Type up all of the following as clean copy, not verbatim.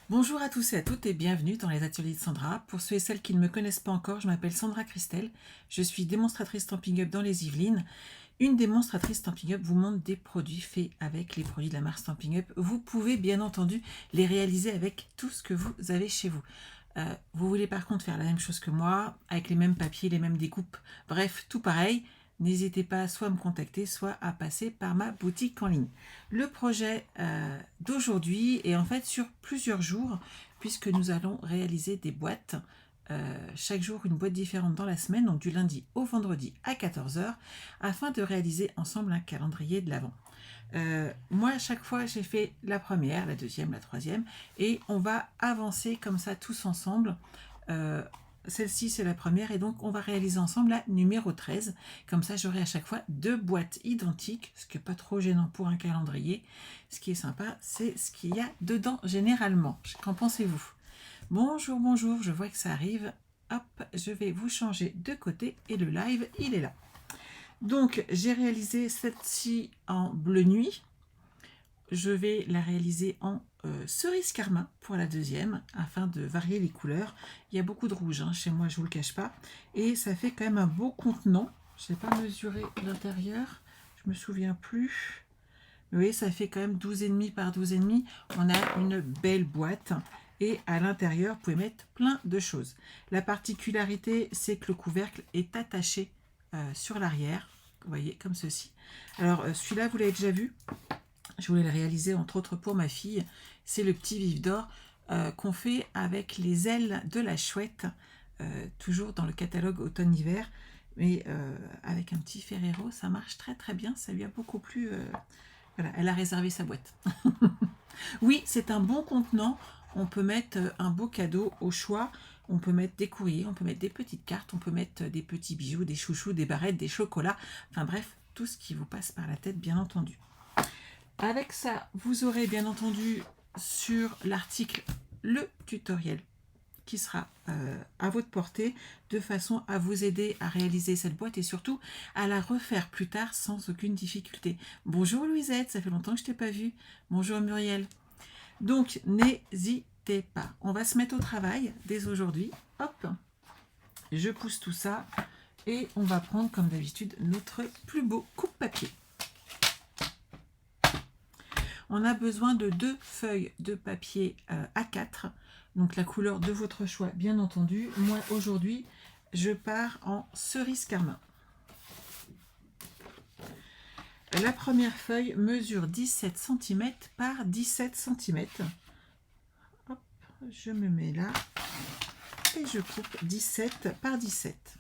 Bonjour à tous et à toutes et bienvenue dans les ateliers de Sandra. Pour ceux et celles qui ne me connaissent pas encore, je m'appelle Sandra Christelle, je suis démonstratrice Stampin' Up dans les Yvelines. Une démonstratrice Stampin' Up vous montre des produits faits avec les produits de la marque Stampin' Up. Vous pouvez bien entendu les réaliser avec tout ce que vous avez chez vous. Vous voulez par contre faire la même chose que moi, avec les mêmes papiers, les mêmes découpes, bref, tout pareil, n'hésitez pas soit à me contacter, soit à passer par ma boutique en ligne. Le projet d'aujourd'hui est en fait sur plusieurs jours, puisque nous allons réaliser des boîtes, chaque jour une boîte différente dans la semaine, donc du lundi au vendredi à 14 h, afin de réaliser ensemble un calendrier de l'Avent. Moi, à chaque fois, j'ai fait la première, la deuxième, la troisième, et on va avancer comme ça tous ensemble. Celle-ci, c'est la première, et donc on va réaliser ensemble la numéro 13. Comme ça, j'aurai à chaque fois deux boîtes identiques, ce qui n'est pas trop gênant pour un calendrier. Ce qui est sympa, c'est ce qu'il y a dedans généralement. Qu'en pensez-vous? Bonjour, bonjour, je vois que ça arrive. Hop, je vais vous changer de côté, et le live, il est là. Donc, j'ai réalisé celle-ci en bleu nuit. Je vais la réaliser en cerise carmin pour la deuxième, afin de varier les couleurs. Il y a beaucoup de rouge chez moi, je ne vous le cache pas. Et ça fait quand même un beau contenant. Je n'ai pas mesuré l'intérieur, je ne me souviens plus. Vous voyez, ça fait quand même 12,5 par 12,5. On a une belle boîte. Et à l'intérieur, vous pouvez mettre plein de choses. La particularité, c'est que le couvercle est attaché sur l'arrière. Vous voyez, comme ceci. Alors, celui-là, vous l'avez déjà vu. Je voulais le réaliser, entre autres, pour ma fille. C'est le petit vif d'or qu'on fait avec les ailes de la chouette. Toujours dans le catalogue automne-hiver. Mais avec un petit Ferrero, ça marche très très bien. Ça lui a beaucoup plu. Voilà, elle a réservé sa boîte. Oui, c'est un bon contenant. On peut mettre un beau cadeau au choix. On peut mettre des courriers, on peut mettre des petites cartes, on peut mettre des petits bijoux, des chouchous, des barrettes, des chocolats. Enfin bref, tout ce qui vous passe par la tête, bien entendu. Avec ça, vous aurez bien entendu sur l'article le tutoriel qui sera à votre portée, de façon à vous aider à réaliser cette boîte et surtout à la refaire plus tard sans aucune difficulté. Bonjour Louisette, ça fait longtemps que je ne t'ai pas vue. Bonjour Muriel. Donc n'hésitez pas, on va se mettre au travail dès aujourd'hui. Hop, je pousse tout ça et on va prendre comme d'habitude notre plus beau coupe-papier. On a besoin de 2 feuilles de papier A4, donc la couleur de votre choix, bien entendu. Moi, aujourd'hui, je pars en cerise carmin. La première feuille mesure 17 cm par 17 cm. Hop, je me mets là et je coupe 17 par 17.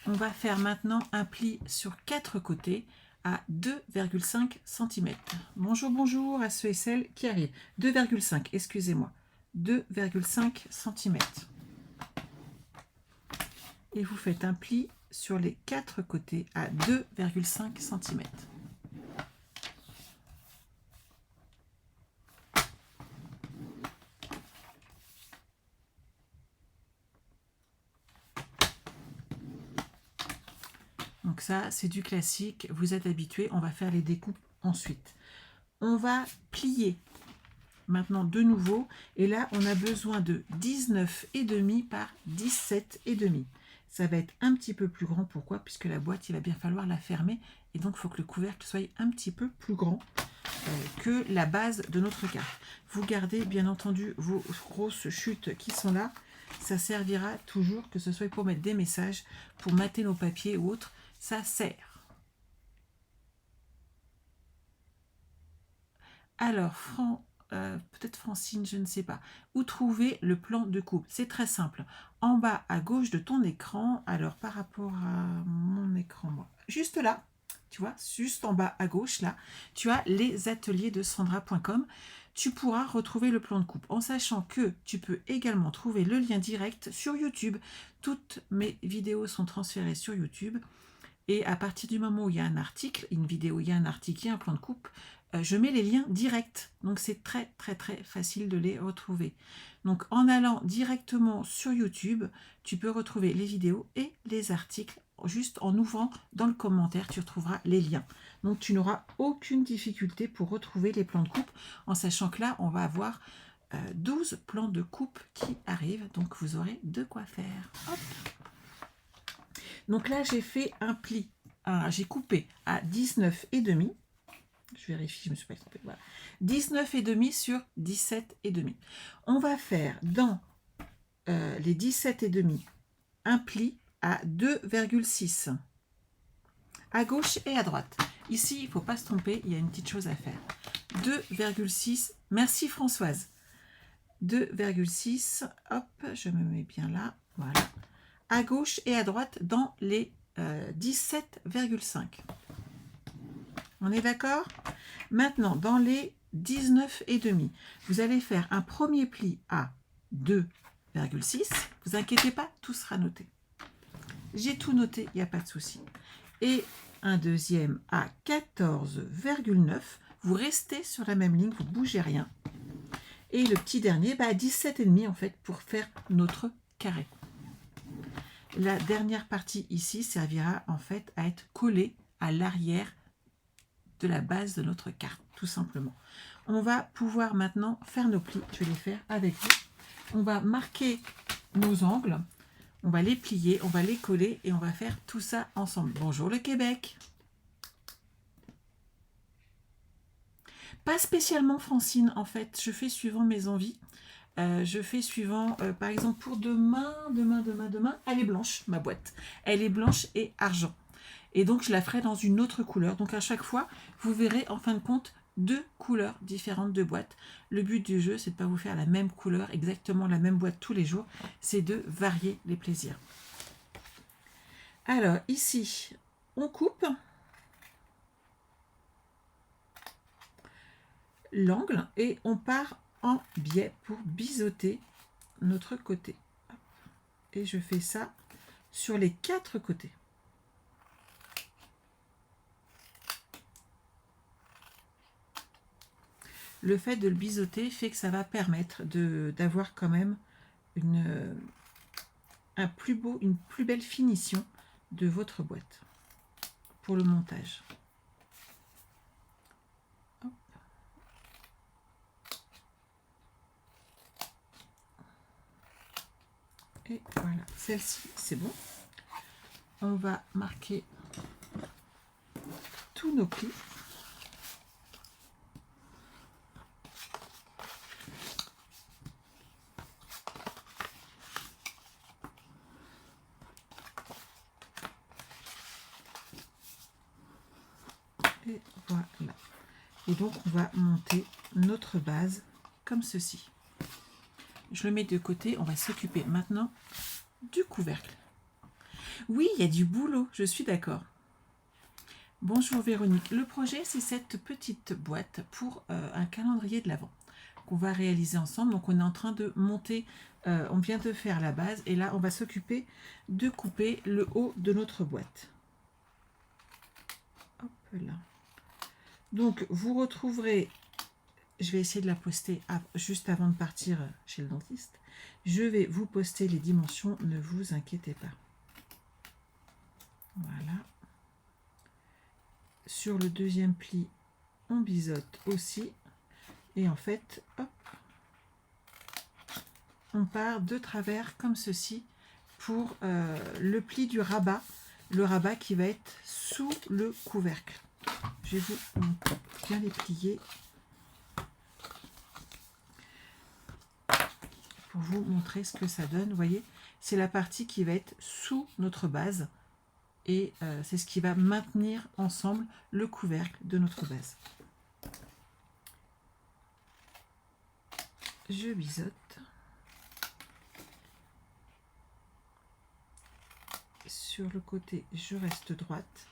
On va faire maintenant un pli sur 4 côtés à 2,5 cm. Bonjour, bonjour à ceux et celles qui arrivent. 2,5, excusez-moi. 2,5 cm. Et vous faites un pli sur les 4 côtés à 2,5 cm. Donc ça, c'est du classique, vous êtes habitués, on va faire les découpes ensuite. On va plier maintenant de nouveau, et là, on a besoin de 19,5 par 17,5. Ça va être un petit peu plus grand, pourquoi? Puisque la boîte, il va bien falloir la fermer, et donc il faut que le couvercle soit un petit peu plus grand que la base de notre carte. Vous gardez bien entendu vos grosses chutes qui sont là, ça servira toujours, que ce soit pour mettre des messages, pour mater nos papiers ou autres, ça sert. Alors, peut-être Francine, je ne sais pas. Où trouver le plan de coupe? C'est très simple. En bas à gauche de ton écran, alors par rapport à mon écran, moi, juste là, tu vois, juste en bas à gauche, là, tu as les ateliers de Sandra.com. Tu pourras retrouver le plan de coupe, en sachant que tu peux également trouver le lien direct sur YouTube. Toutes mes vidéos sont transférées sur YouTube. Et à partir du moment où il y a un article, une vidéo, il y a un article, il y a un plan de coupe, je mets les liens directs. Donc c'est très très très facile de les retrouver. Donc en allant directement sur YouTube, tu peux retrouver les vidéos et les articles juste en ouvrant dans le commentaire, tu retrouveras les liens. Donc tu n'auras aucune difficulté pour retrouver les plans de coupe, en sachant que là, on va avoir 12 plans de coupe qui arrivent, donc vous aurez de quoi faire. Hop. Donc là, j'ai fait un pli, j'ai coupé à 19,5. Je vérifie, je me suis pas trompée. Voilà. 19,5 sur 17,5. On va faire dans les 17,5 un pli à 2,6 à gauche et à droite. Ici, il ne faut pas se tromper, il y a une petite chose à faire. 2,6, merci Françoise. 2,6, hop, je me mets bien là, voilà. À gauche et à droite dans les 17,5. On est d'accord? Maintenant, dans les 19,5, vous allez faire un premier pli à 2,6. Vous inquiétez pas, tout sera noté. J'ai tout noté, il n'y a pas de souci. Et un deuxième à 14,9. Vous restez sur la même ligne, vous ne bougez rien. Et le petit dernier à 17,5 en fait pour faire notre carré. La dernière partie ici servira en fait à être collée à l'arrière de la base de notre carte, tout simplement. On va pouvoir maintenant faire nos plis. Je vais les faire avec vous. On va marquer nos angles, on va les plier, on va les coller et on va faire tout ça ensemble. Bonjour le Québec. Pas spécialement Francine, en fait, je fais suivant mes envies. Je fais suivant, par exemple pour demain, elle est blanche, ma boîte. Elle est blanche et argent. Et donc, je la ferai dans une autre couleur. Donc, à chaque fois, vous verrez, en fin de compte, 2 couleurs différentes de boîtes. Le but du jeu, c'est de ne pas vous faire la même couleur, exactement la même boîte tous les jours. C'est de varier les plaisirs. Alors, ici, on coupe l'angle et on part en biais pour biseauter notre côté. Et je fais ça sur les 4 côtés. Le fait de le biseauter fait que ça va permettre d'avoir quand même une plus belle finition de votre boîte pour le montage. Hop. Et voilà, celle-ci, c'est bon. On va marquer tous nos plis. Et voilà. Et donc, on va monter notre base comme ceci. Je le mets de côté. On va s'occuper maintenant du couvercle. Oui, il y a du boulot, je suis d'accord. Bonjour Véronique. Le projet, c'est cette petite boîte pour un calendrier de l'Avent qu'on va réaliser ensemble. Donc, on est en train de monter, on vient de faire la base et là, on va s'occuper de couper le haut de notre boîte. Hop là. Donc, vous retrouverez, je vais essayer de la poster juste avant de partir chez le dentiste. Je vais vous poster les dimensions, ne vous inquiétez pas. Voilà. Sur le deuxième pli, on biseaute aussi. Et en fait, hop, on part de travers comme ceci pour le pli du rabat. Le rabat qui va être sous le couvercle. Je vais vous bien les plier pour vous montrer ce que ça donne. Vous voyez, c'est la partie qui va être sous notre base et c'est ce qui va maintenir ensemble le couvercle de notre base. Je biseaute. Sur le côté, je reste droite.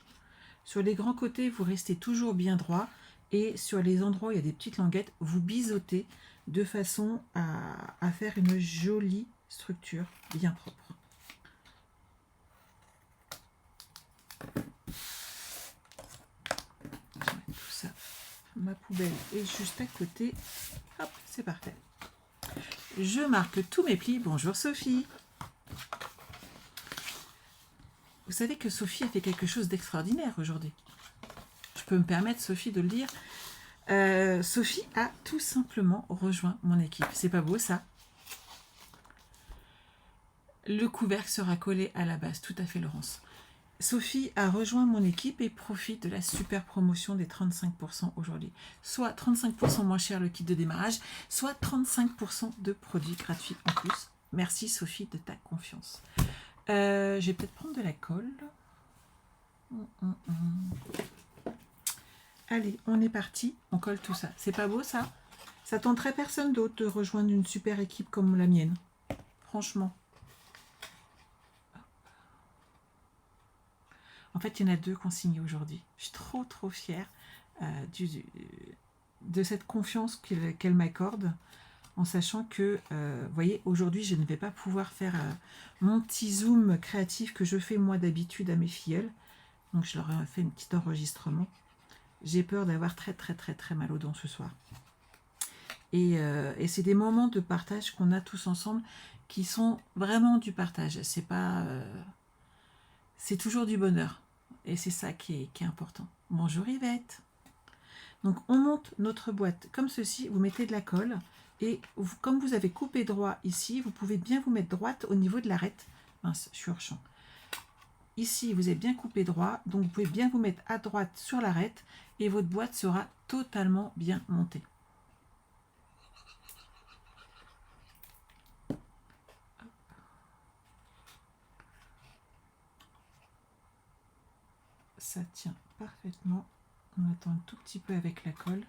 Sur les grands côtés, vous restez toujours bien droit. Et sur les endroits où il y a des petites languettes, vous biseautez de façon à faire une jolie structure bien propre. Je vais mettre tout ça. Ma poubelle est juste à côté. Hop, c'est parfait. Je marque tous mes plis. Bonjour Sophie. Vous savez que Sophie a fait quelque chose d'extraordinaire aujourd'hui. Je peux me permettre, Sophie, de le dire. Sophie a tout simplement rejoint mon équipe. C'est pas beau, ça? Le couvercle sera collé à la base. Tout à fait, Laurence. Sophie a rejoint mon équipe et profite de la super promotion des 35% aujourd'hui. Soit 35% moins cher le kit de démarrage, soit 35% de produits gratuits en plus. Merci Sophie de ta confiance. Je vais peut-être prendre de la colle. Allez, on est parti. On colle tout ça. C'est pas beau ça? Ça tenterait personne d'autre de rejoindre une super équipe comme la mienne. Franchement. En fait, il y en a 2 qui ont signé aujourd'hui. Je suis trop fière de cette confiance qu'elle m'accorde, en sachant que, vous voyez, aujourd'hui, je ne vais pas pouvoir faire mon petit zoom créatif que je fais moi d'habitude à mes filleuls. Donc, je leur ai fait un petit enregistrement. J'ai peur d'avoir très mal aux dents ce soir. Et c'est des moments de partage qu'on a tous ensemble qui sont vraiment du partage. C'est pas... c'est toujours du bonheur. Et c'est ça qui est important. Bonjour Yvette. Donc on monte notre boîte comme ceci. Vous mettez de la colle. Et comme vous avez coupé droit ici, vous pouvez bien vous mettre droite au niveau de l'arête. Mince, je suis hors champ. Ici, vous avez bien coupé droit. Donc vous pouvez bien vous mettre à droite sur l'arête. Et votre boîte sera totalement bien montée. Ça tient parfaitement. On attend un tout petit peu avec la colle,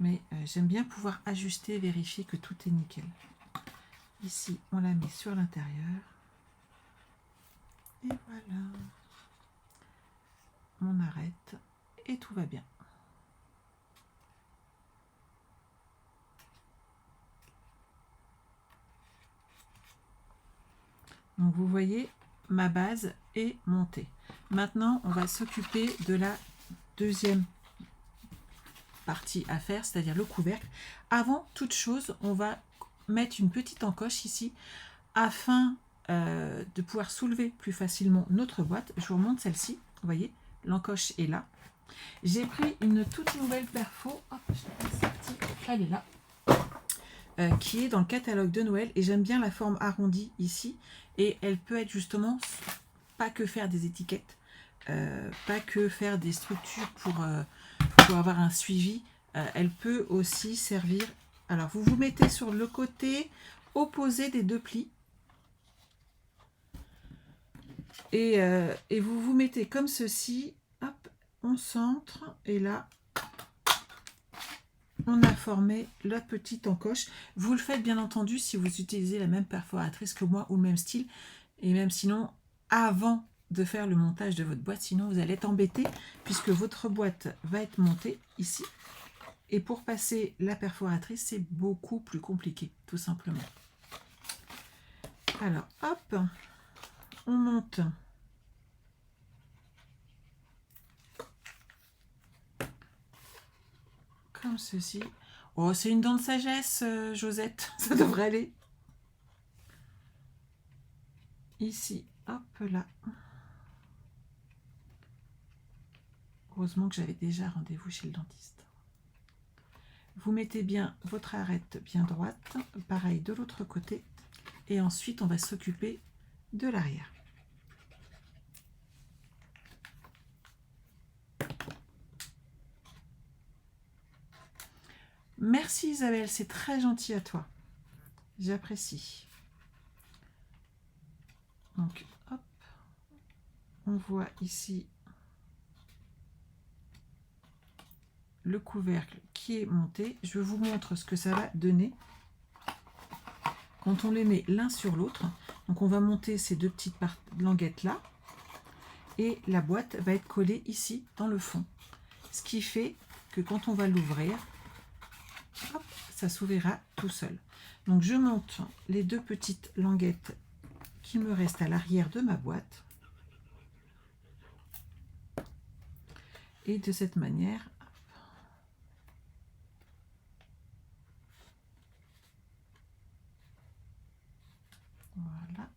mais j'aime bien pouvoir ajuster, vérifier que tout est nickel. Ici, on la met sur l'intérieur. Et voilà. On arrête et tout va bien. Donc vous voyez, ma base est montée. Maintenant, on va s'occuper de la deuxième partie à faire, c'est-à-dire le couvercle. Avant toute chose, on va mettre une petite encoche ici afin de pouvoir soulever plus facilement notre boîte. Je vous remonte celle-ci, vous voyez, l'encoche est là. J'ai pris une toute nouvelle perfo, hop, je l'ai sortie, elle est là, qui est dans le catalogue de Noël, et j'aime bien la forme arrondie ici, et elle peut être justement pas que faire des étiquettes, pas que faire des structures pour avoir un suivi, elle peut aussi servir. Alors vous vous mettez sur le côté opposé des 2 plis, et vous vous mettez comme ceci, hop, on centre, et là on a formé la petite encoche. Vous le faites bien entendu si vous utilisez la même perforatrice que moi ou le même style, et même sinon avant de faire le montage de votre boîte, sinon vous allez être embêté puisque votre boîte va être montée ici, et pour passer la perforatrice c'est beaucoup plus compliqué tout simplement. Alors hop, on monte comme ceci. Oh, c'est une dent de sagesse, Josette, ça devrait aller. Ici, hop là. Heureusement que j'avais déjà rendez-vous chez le dentiste. Vous mettez bien votre arête bien droite, pareil de l'autre côté, et ensuite on va s'occuper de l'arrière. Merci Isabelle, c'est très gentil à toi. J'apprécie. Donc, hop, on voit ici le couvercle qui est monté. Je vous montre ce que ça va donner quand on les met l'un sur l'autre. Donc, on va monter ces 2 petites languettes là, et la boîte va être collée ici dans le fond. Ce qui fait que quand on va l'ouvrir, hop, ça s'ouvrira tout seul. Donc je monte les 2 petites languettes qui me restent à l'arrière de ma boîte. Et de cette manière, voilà,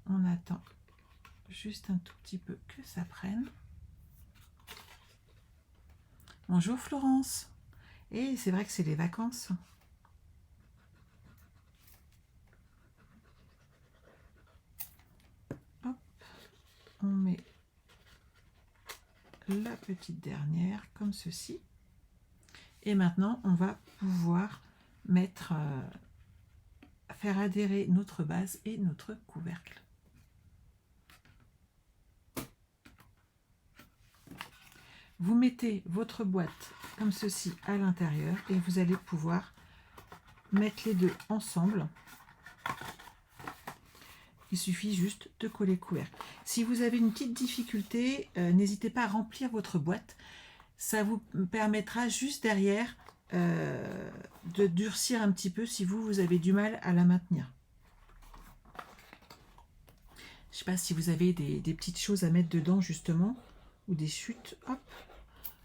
on attend juste un tout petit peu que ça prenne. Bonjour Florence. Et c'est vrai que c'est les vacances. Hop, on met la petite dernière comme ceci. Et maintenant, on va pouvoir mettre, faire adhérer notre base et notre couvercle. Vous mettez votre boîte comme ceci à l'intérieur et vous allez pouvoir mettre les deux ensemble. Il suffit juste de coller le couvercle. Si vous avez une petite difficulté, n'hésitez pas à remplir votre boîte. Ça vous permettra juste derrière de durcir un petit peu si vous avez du mal à la maintenir. Je ne sais pas si vous avez des petites choses à mettre dedans justement, ou des chutes, hop,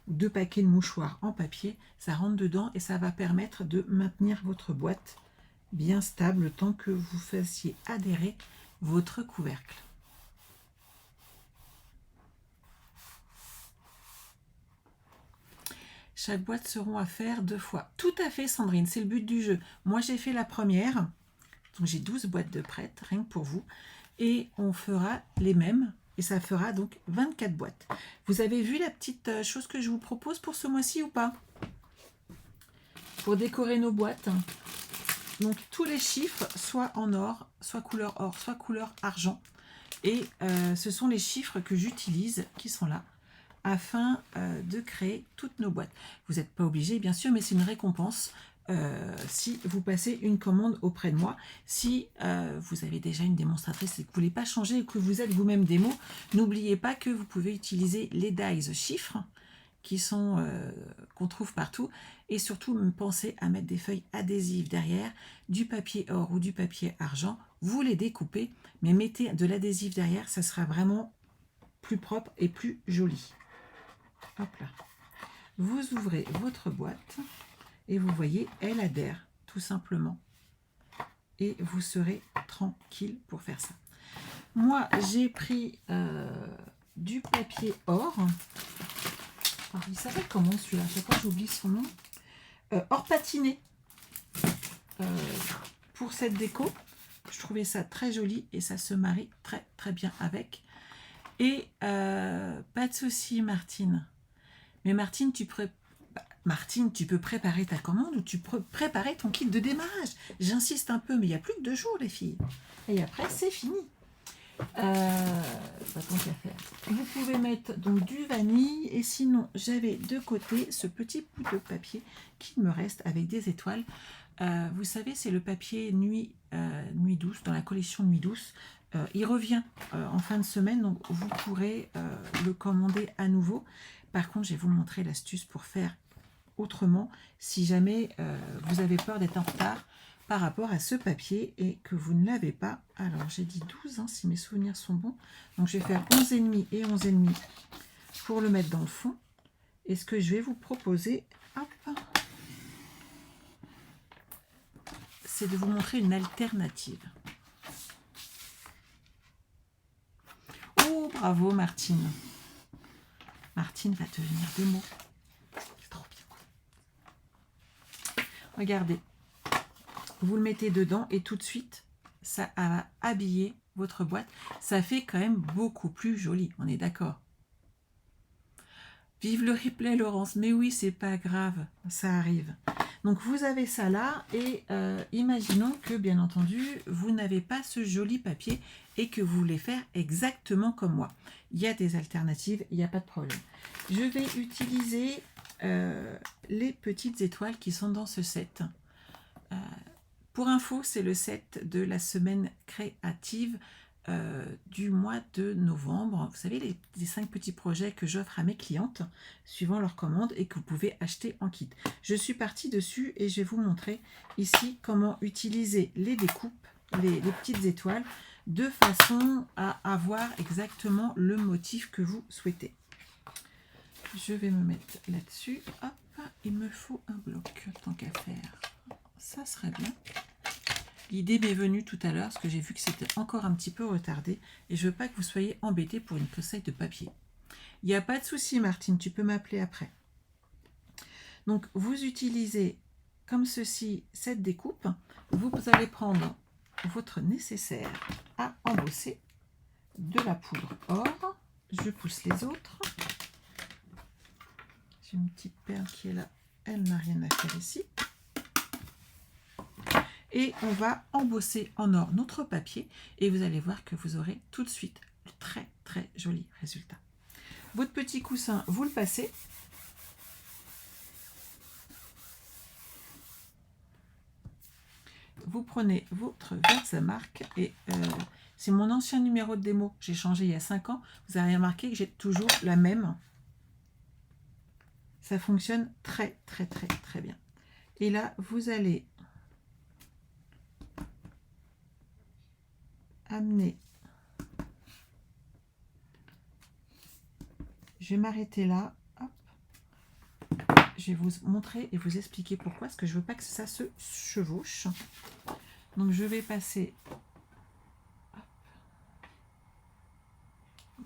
ou 2 paquets de mouchoirs en papier, ça rentre dedans et ça va permettre de maintenir votre boîte bien stable tant que vous fassiez adhérer votre couvercle. Chaque boîte seront à faire 2 fois. Tout à fait Sandrine, c'est le but du jeu. Moi j'ai fait la première, donc j'ai 12 boîtes de prêtes, rien que pour vous. Et on fera les mêmes, et ça fera donc 24 boîtes. Vous avez vu la petite chose que je vous propose pour ce mois-ci ou pas? Pour décorer nos boîtes, donc tous les chiffres, soit en or, soit couleur argent. Et ce sont les chiffres que j'utilise, qui sont là, afin de créer toutes nos boîtes. Vous n'êtes pas obligé, bien sûr, mais c'est une récompense si vous passez une commande auprès de moi. Si vous avez déjà une démonstratrice et que vous ne voulez pas changer et que vous êtes vous-même démo, n'oubliez pas que vous pouvez utiliser les dies chiffres qui sont qu'on trouve partout, et surtout pensez à mettre des feuilles adhésives derrière, du papier or ou du papier argent. Vous les découpez, mais mettez de l'adhésif derrière, ça sera vraiment plus propre et plus joli. Hop là. Vous ouvrez votre boîte et vous voyez, elle adhère tout simplement. Et vous serez tranquille pour faire ça. Moi, j'ai pris du papier or. Alors, il s'appelle comment celui-là? Chaque fois, j'oublie son nom. Or patiné. Pour cette déco, je trouvais ça très joli et ça se marie très très bien avec. Et pas de souci, Martine. Mais Martine, tu peux préparer ta commande ou tu peux préparer ton kit de démarrage. J'insiste un peu, mais il n'y a plus que 2 jours, les filles. Et après, c'est fini. Pas tant qu'à faire. Vous pouvez mettre donc du vanille. Et sinon, j'avais de côté ce petit bout de papier qui me reste avec des étoiles. Vous savez, c'est le papier nuit douce, dans la collection Nuit douce. Il revient en fin de semaine, donc vous pourrez le commander à nouveau. Par contre, je vais vous montrer l'astuce pour faire autrement si jamais vous avez peur d'être en retard par rapport à ce papier et que vous ne l'avez pas. Alors, j'ai dit 12, hein, si mes souvenirs sont bons. Donc, je vais faire 11,5 et 11,5 pour le mettre dans le fond. Et ce que je vais vous proposer, hop, c'est de vous montrer une alternative. Oh, bravo Martine. Martine va devenir démo. C'est trop bien. Regardez. Vous le mettez dedans et tout de suite, ça va habiller votre boîte. Ça fait quand même beaucoup plus joli, on est d'accord. Vive le replay, Laurence. Mais oui, c'est pas grave, ça arrive. Donc, vous avez ça là et imaginons que, bien entendu, vous n'avez pas ce joli papier et que vous voulez faire exactement comme moi. Il y a des alternatives, il n'y a pas de problème. Je vais utiliser les petites étoiles qui sont dans ce set. Pour info, c'est le set de la semaine créative du mois de novembre. Vous savez, les 5 petits projets que j'offre à mes clientes suivant leurs commandes et que vous pouvez acheter en kit. Je suis partie dessus et je vais vous montrer ici comment utiliser les découpes, les petites étoiles, de façon à avoir exactement le motif que vous souhaitez. Je vais me mettre là-dessus. Hop, il me faut un bloc, tant qu'à faire. Ça serait bien. L'idée m'est venue tout à l'heure parce que j'ai vu que c'était encore un petit peu retardé et je veux pas que vous soyez embêtés pour une conseille de papier. Il n'y a pas de souci Martine, tu peux m'appeler après. Donc vous utilisez comme ceci cette découpe. Vous allez prendre votre nécessaire à embosser, de la poudre or. Je pousse les autres. J'ai une petite perle qui est là, elle n'a rien à faire ici. Et on va embosser en or notre papier et vous allez voir que vous aurez tout de suite de très très joli résultat. Votre petit coussin, vous le passez. Vous prenez votre Versamark et c'est mon ancien numéro de démo. J'ai changé il y a 5 ans. Vous avez remarqué que j'ai toujours la même. Ça fonctionne très très très très bien. Et là, vous allez amener. Je vais m'arrêter là. Hop. Je vais vous montrer et vous expliquer pourquoi. Parce que je veux pas que ça se chevauche. Donc je vais passer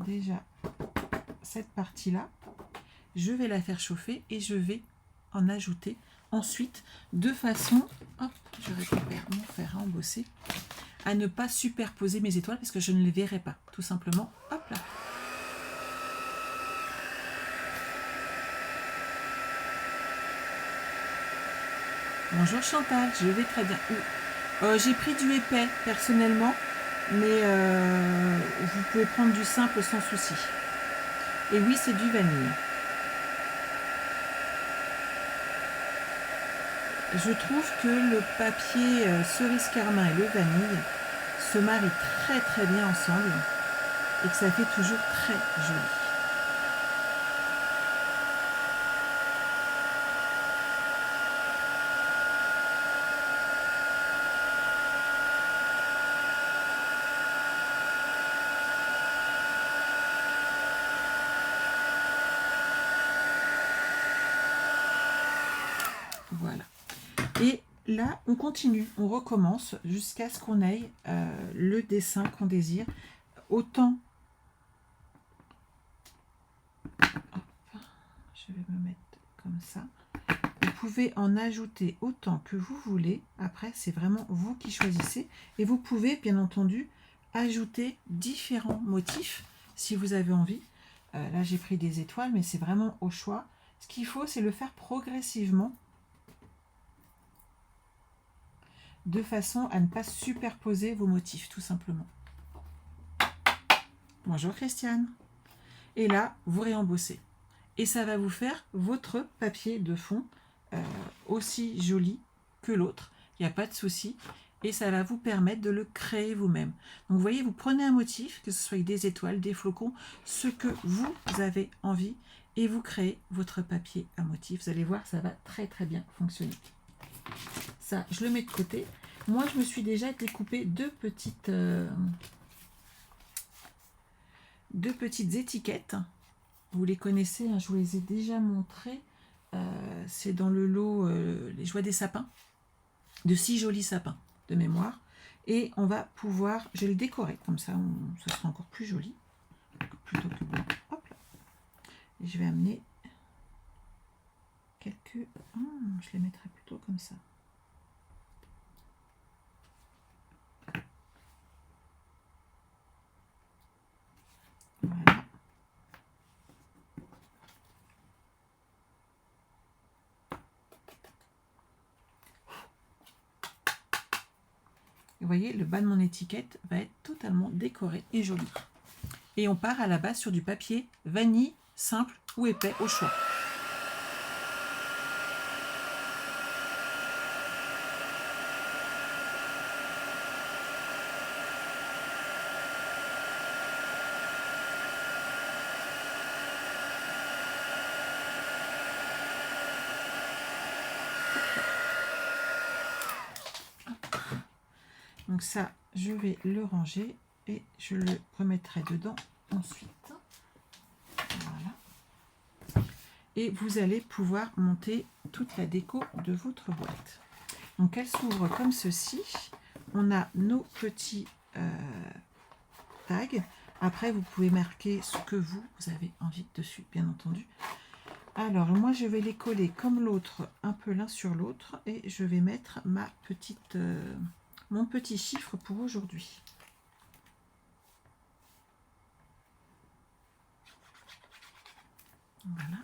déjà cette partie-là. Je vais la faire chauffer et je vais en ajouter ensuite de façon, hop, je récupère mon fer à embosser, à ne pas superposer mes étoiles parce que je ne les verrai pas, tout simplement, hop là. Bonjour Chantal, je vais très bien. J'ai pris du épais personnellement, mais vous pouvez prendre du simple sans souci. Et oui, c'est du vanille. Je trouve que le papier cerise carmin et le vanille se marient très très bien ensemble et que ça fait toujours très joli. Voilà. Et là, on continue, on recommence jusqu'à ce qu'on ait le dessin qu'on désire. Autant, hop, je vais me mettre comme ça. Vous pouvez en ajouter autant que vous voulez. Après, c'est vraiment vous qui choisissez. Et vous pouvez, bien entendu, ajouter différents motifs si vous avez envie. Là, j'ai pris des étoiles, mais c'est vraiment au choix. Ce qu'il faut, c'est le faire progressivement, de façon à ne pas superposer vos motifs, tout simplement. Bonjour Christiane. Et là, vous réembossez. Et ça va vous faire votre papier de fond aussi joli que l'autre. Il n'y a pas de souci. Et ça va vous permettre de le créer vous-même. Donc vous voyez, vous prenez un motif, que ce soit des étoiles, des flocons, ce que vous avez envie, et vous créez votre papier à motif. Vous allez voir, ça va très très bien fonctionner. Ça, je le mets de côté. Moi, je me suis déjà découpé deux petites étiquettes. Vous les connaissez, hein, je vous les ai déjà montrées. C'est dans le lot Les Joies des sapins, de 6 jolis sapins de mémoire. Et on va pouvoir, je vais le décorer, comme ça, ce sera encore plus joli, plutôt que blanc. Hop là. Et je vais amener quelques... je les mettrai plutôt comme ça. Voilà. Vous voyez, le bas de mon étiquette va être totalement décoré et joli. Et on part à la base sur du papier vanille, simple ou épais, au choix. Donc ça, je vais le ranger et je le remettrai dedans ensuite. Voilà. Et vous allez pouvoir monter toute la déco de votre boîte. Donc elle s'ouvre comme ceci. on a nos petits tags. Après, vous pouvez marquer ce que vous avez envie dessus, bien entendu. Alors, moi, je vais les coller comme l'autre, un peu l'un sur l'autre, et je vais mettre ma petite, mon petit chiffre pour aujourd'hui. Voilà.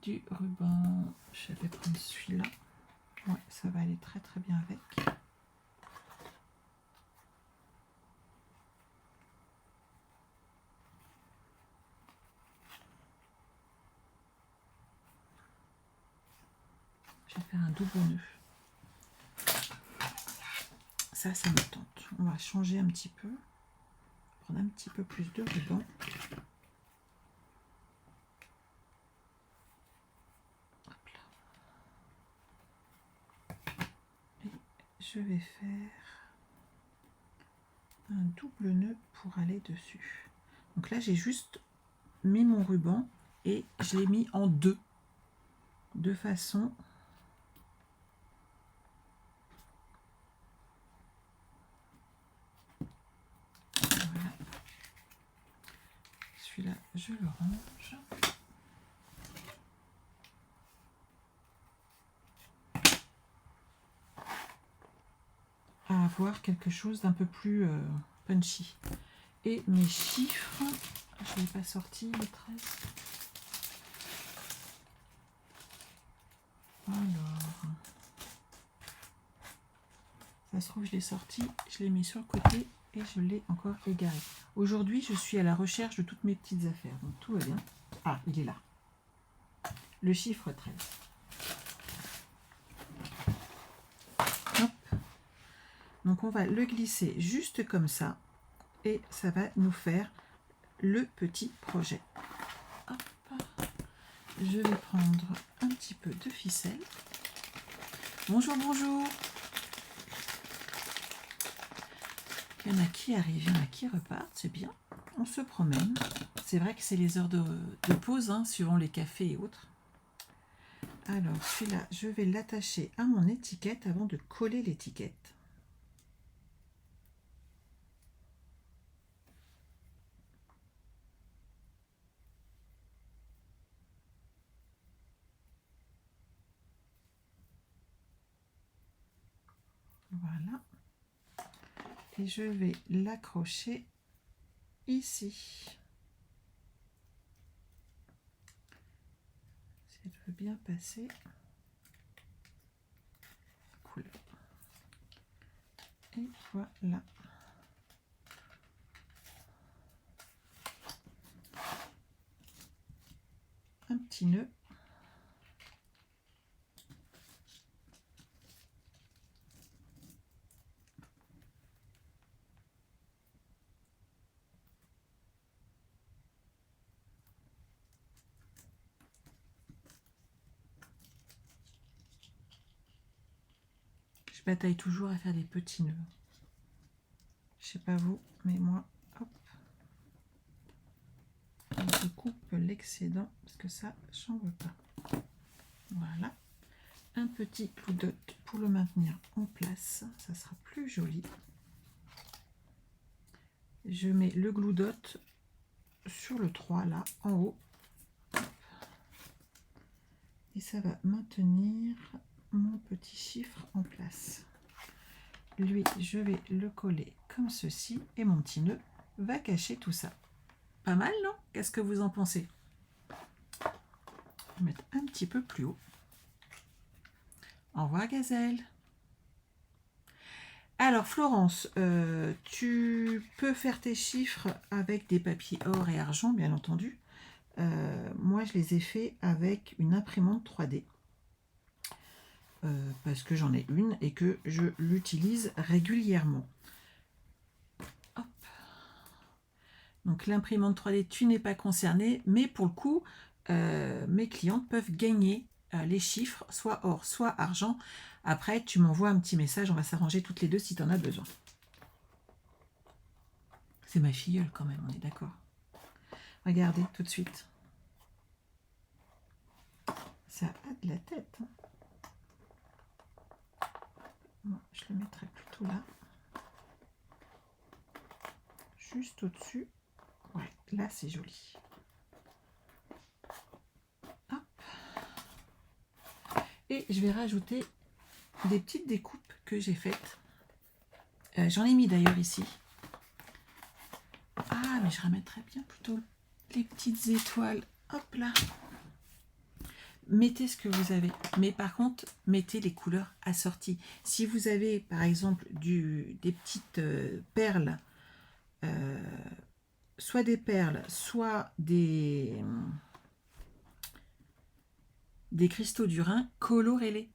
Du ruban, je vais prendre celui-là. Ouais, ça va aller très très bien avec. Je vais faire un double nœud. Ça me tente. On va changer un petit peu. Prendre un petit peu plus de ruban. Je vais faire un double nœud pour aller dessus. Donc là, j'ai juste mis mon ruban et je l'ai mis en deux, de façon voilà. Celui-là, je le range. À avoir quelque chose d'un peu plus punchy. Et mes chiffres, je n'ai pas sorti le 13. Alors, ça se trouve, je l'ai sorti, je l'ai mis sur le côté et je l'ai encore égaré. Aujourd'hui, je suis à la recherche de toutes mes petites affaires, donc tout va bien. Ah, il est là. Le chiffre 13. Hop. Donc, on va le glisser juste comme ça et ça va nous faire le petit projet. Hop. Je vais prendre un petit peu de ficelle. Bonjour, bonjour. Il y en a qui arrivent, il y en a qui repartent, c'est bien. On se promène. C'est vrai que c'est les heures de pause, hein, suivant les cafés et autres. Alors, celui-là, je vais l'attacher à mon étiquette avant de coller l'étiquette. Voilà. Et je vais l'accrocher ici. Si elle veut bien passer. Cool. Et voilà. Un petit nœud. Je bataille toujours à faire des petits nœuds. Je sais pas vous, mais moi, hop. Je coupe l'excédent parce que ça, j'en veux pas. Voilà. Un petit clou dot pour le maintenir en place. Ça sera plus joli. Je mets le glue dot sur le 3 là, en haut. Et ça va maintenir mon petit chiffre en place. Lui, je vais le coller comme ceci et mon petit nœud va cacher tout ça. Pas mal, non? Qu'est-ce que vous en pensez? Je vais mettre un petit peu plus haut. Au revoir, Gazelle. Alors, Florence, tu peux faire tes chiffres avec des papiers or et argent, bien entendu. Moi, je les ai faits avec une imprimante 3D. Parce que j'en ai une et que je l'utilise régulièrement. Hop. Donc l'imprimante 3D, tu n'es pas concerné, mais pour le coup, mes clientes peuvent gagner les chiffres, soit or, soit argent. Après, tu m'envoies un petit message, on va s'arranger toutes les deux si tu en as besoin. C'est ma filleule quand même, on est d'accord. Regardez tout de suite. Ça a de la tête. Hein. Bon, je le mettrai plutôt là. Juste au-dessus. Ouais, là c'est joli. Hop. Et je vais rajouter des petites découpes que j'ai faites. J'en ai mis d'ailleurs ici. Ah, mais je remettrais bien plutôt les petites étoiles. Hop là. Mettez ce que vous avez. Mais par contre, mettez les couleurs assorties. Si vous avez, par exemple, des petites perles, soit des perles, soit des cristaux du Rhin, colorez-les.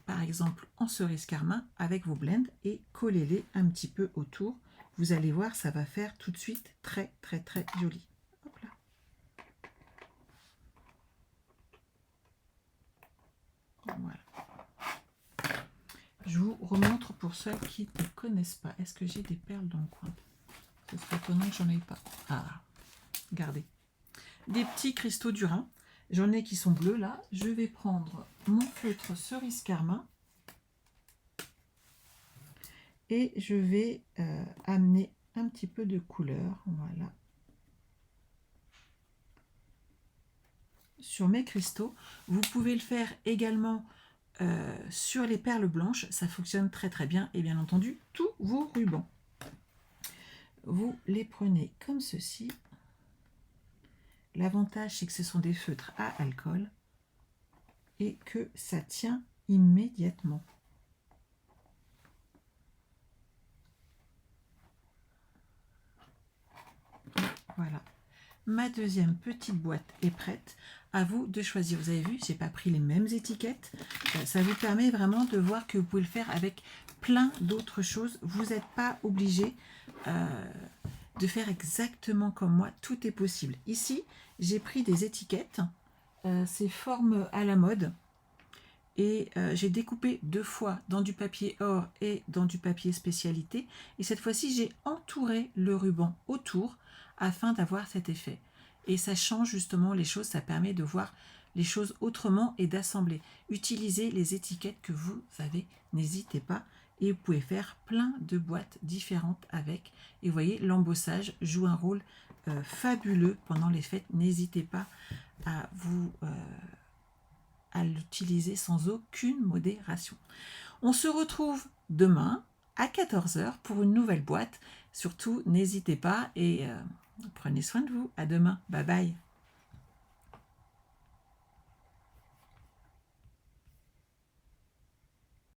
Par exemple, en cerise carmin avec vos blends et collez-les un petit peu autour. Vous allez voir, ça va faire tout de suite très très très joli. Hop là. Voilà. Je vous remontre pour ceux qui ne connaissent pas. Est-ce que j'ai des perles dans le coin? Ce serait étonnant que j'en ai pas. Ah, regardez. Des petits cristaux du Rhin. J'en ai qui sont bleus là. Je vais prendre mon feutre cerise carmin. Et je vais amener un petit peu de couleur. Voilà. Sur mes cristaux. Vous pouvez le faire également sur les perles blanches, ça fonctionne très très bien. Et bien entendu, tous vos rubans. Vous les prenez comme ceci. L'avantage, c'est que ce sont des feutres à alcool et que ça tient immédiatement. Voilà. Ma deuxième petite boîte est prête. À vous de choisir. Vous avez vu, j'ai pas pris les mêmes étiquettes. Ça vous permet vraiment de voir que vous pouvez le faire avec plein d'autres choses. Vous n'êtes pas obligé de faire exactement comme moi. Tout est possible. Ici, j'ai pris des étiquettes. C'est forme à la mode. Et j'ai découpé 2 fois dans du papier or et dans du papier spécialité. Et cette fois-ci, j'ai entouré le ruban autour afin d'avoir cet effet. Et ça change justement les choses, ça permet de voir les choses autrement et d'assembler. Utilisez les étiquettes que vous avez, n'hésitez pas. Et vous pouvez faire plein de boîtes différentes avec. Et vous voyez, l'embossage joue un rôle fabuleux pendant les fêtes. N'hésitez pas à vous... à l'utiliser sans aucune modération. On se retrouve demain à 14 h pour une nouvelle boîte. Surtout, n'hésitez pas et prenez soin de vous. À demain. Bye bye.